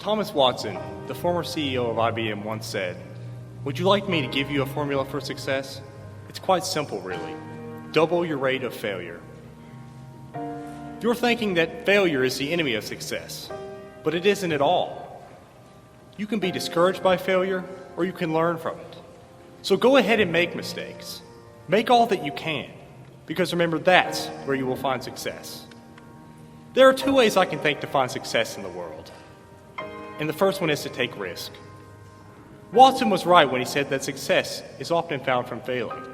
Thomas Watson, the former CEO of IBM, once said, "Would you like me to give you a formula for success? It's quite simple, really. Double your rate of failure." You're thinking that failure is the enemy of success, but it isn't at all. You can be discouraged by failure, or you can learn from it. So go ahead and make mistakes. Make all that you can, because remember, that's where you will find success. There are two ways I can think to find success in the world. And the first one is to take risk. Watson was right when he said that success is often found from failing.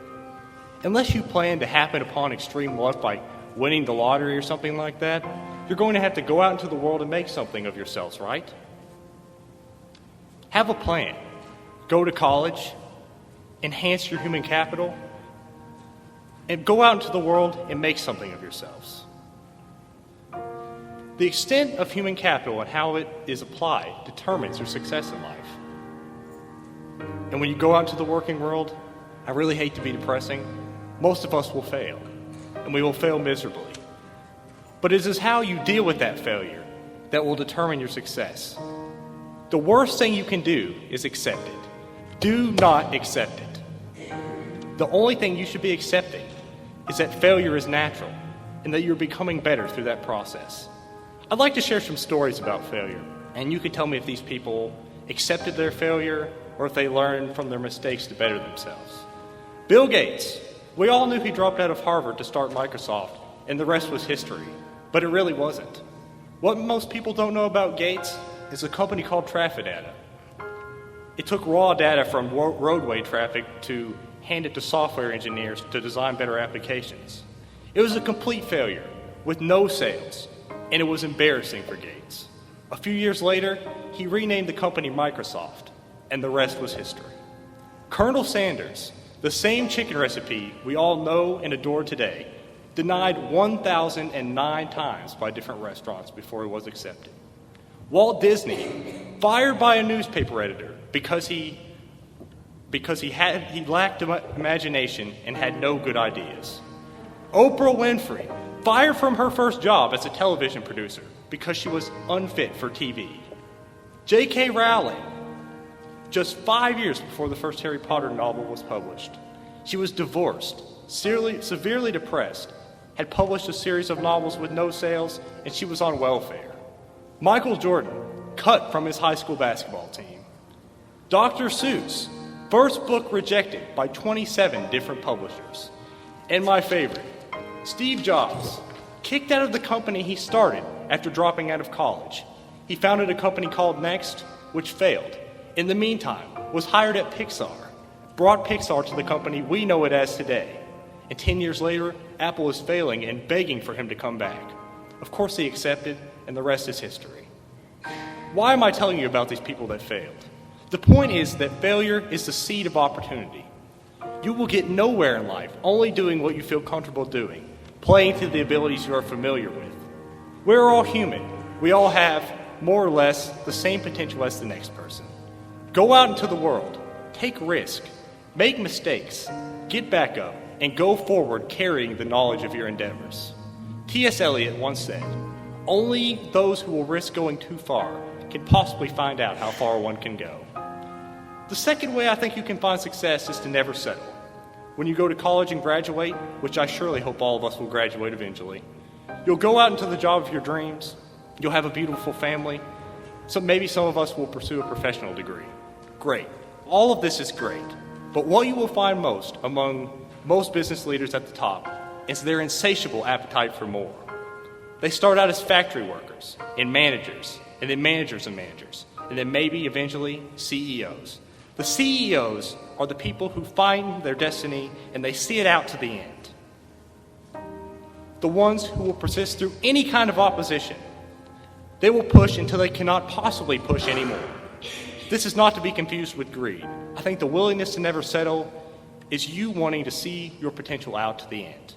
Unless you plan to happen upon extreme luck by winning the lottery or something like that, you're going to have to go out into the world and make something of yourselves, right? Have a plan. Go to college, enhance your human capital, and go out into the world and make something of yourselves. The extent of human capital and how it is applied determines your success in life. And when you go out into the working world, I really hate to be depressing, most of us will fail, and we will fail miserably. But it is how you deal with that failure that will determine your success. The worst thing you can do is accept it. Do not accept it. The only thing you should be accepting is that failure is natural and that you're becoming better through that process. I'd like to share some stories about failure, and you can tell me if these people accepted their failure or if they learned from their mistakes to better themselves. Bill Gates. We all knew he dropped out of Harvard to start Microsoft, and the rest was history. But it really wasn't. What most people don't know about Gates is a company called Traffic Data. It took raw data from roadway traffic to hand it to software engineers to design better applications. It was a complete failure with no sales, and it was embarrassing for Gates. A few years later, he renamed the company Microsoft, and the rest was history. Colonel Sanders, the same chicken recipe we all know and adore today, denied 1,009 times by different restaurants before it was accepted. Walt Disney, fired by a newspaper editor because he lacked imagination and had no good ideas. Oprah Winfrey, fired from her first job as a television producer because she was unfit for TV. J.K. Rowling, just 5 years before the first Harry Potter novel was published. She was divorced, severely depressed, had published a series of novels with no sales, and she was on welfare. Michael Jordan, cut from his high school basketball team. Dr. Seuss, first book rejected by 27 different publishers. And my favorite, Steve Jobs, kicked out of the company he started after dropping out of college. He founded a company called Next, which failed. In the meantime, was hired at Pixar, brought Pixar to the company we know it as today. And 10 years later, Apple is failing and begging for him to come back. Of course he accepted, and the rest is history. Why am I telling you about these people that failed? The point is that failure is the seed of opportunity. You will get nowhere in life only doing what you feel comfortable doing, playing to the abilities you are familiar with. We're all human. We all have, more or less, the same potential as the next person. Go out into the world, take risk, make mistakes, get back up, and go forward carrying the knowledge of your endeavors. T.S. Eliot once said, "Only those who will risk going too far can possibly find out how far one can go." The second way I think you can find success is to never settle. When you go to college and graduate, which I surely hope all of us will graduate eventually, you'll go out into the job of your dreams, you'll have a beautiful family, so maybe some of us will pursue a professional degree. Great. All of this is great. But what you will find most among most business leaders at the top is their insatiable appetite for more. They start out as factory workers and managers, and then managers and managers, and then maybe eventually CEOs. The CEOs are the people who find their destiny and they see it out to the end. The ones who will persist through any kind of opposition. They will push until they cannot possibly push anymore. This is not to be confused with greed. I think the willingness to never settle is you wanting to see your potential out to the end.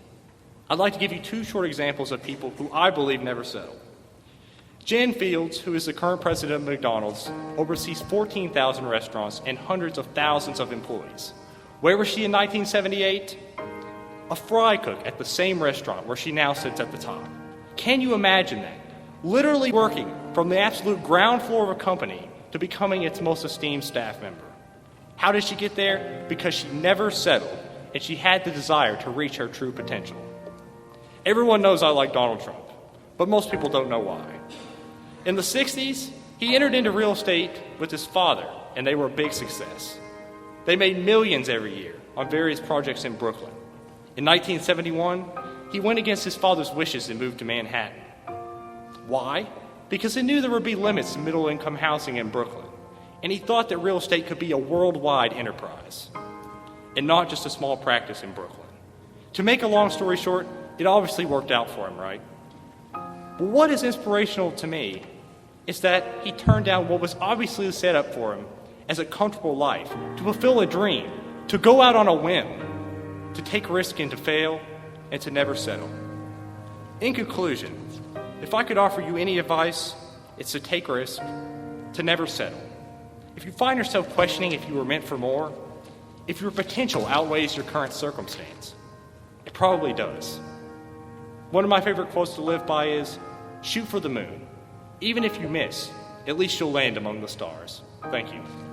I'd like to give you two short examples of people who I believe never settle. Jan Fields, who is the current president of McDonald's, oversees 14,000 restaurants and hundreds of thousands of employees. Where was she in 1978? A fry cook at the same restaurant where she now sits at the top. Can you imagine that? literally working from the absolute ground floor of a company to becoming its most esteemed staff member. How did she get there? Because she never settled, and she had the desire to reach her true potential. Everyone knows I like Donald Trump, but most people don't know why. In the 60s, he entered into real estate with his father, and they were a big success. They made millions every year on various projects in Brooklyn. In 1971, he went against his father's wishes and moved to Manhattan. Why? Because he knew there would be limits to middle-income housing in Brooklyn, and he thought that real estate could be a worldwide enterprise, and not just a small practice in Brooklyn. To make a long story short, it obviously worked out for him, right? But what is inspirational to me is that he turned down what was obviously the setup for him as a comfortable life, to fulfill a dream, to go out on a whim, to take risk and to fail, and to never settle. In conclusion, if I could offer you any advice, it's to take risk, to never settle. If you find yourself questioning if you were meant for more, if your potential outweighs your current circumstance, it probably does. One of my favorite quotes to live by is, shoot for the moon. Even if you miss, at least you'll land among the stars. Thank you.